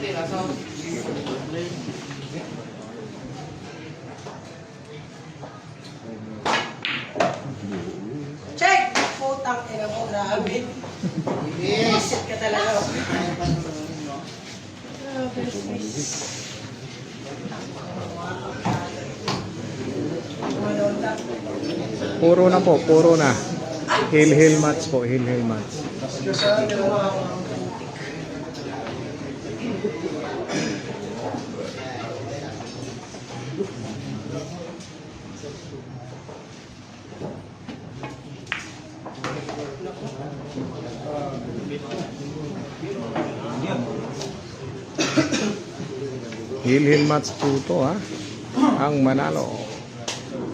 Check! Putang ina mo, grabe. Visit ka talaga. Grabe, sis. Puro na po, puro na. Hill match po, hill match. Hill match po to, ha. Ang manalo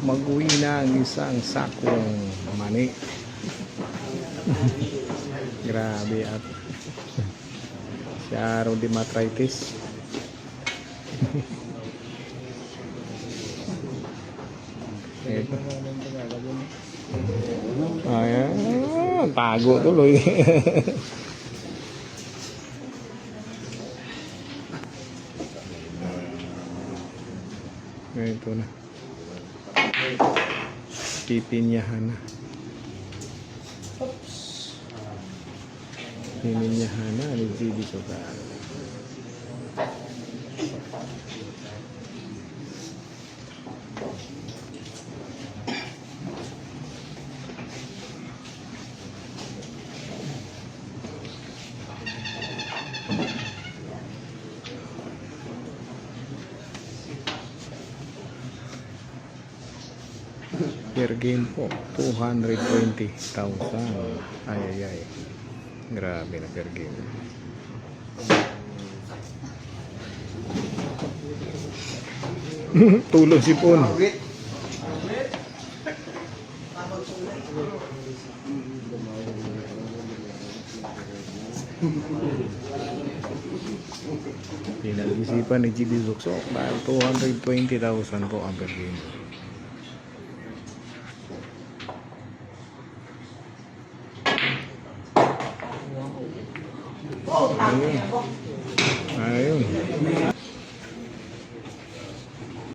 mag-uwi na ang isang sakong mani. Grabe at siya ro di matritis. Ito. Ayan, tago tuloy. Ito na. Pipinyahan na. Pipinyahan na ni Zibi Sogar. Per game po 220,000. Ay. Grabe na per game. Tulong si Pon. Pinag-isipan ni GB Zukso dahil 220,000 po ang per game. Ayun.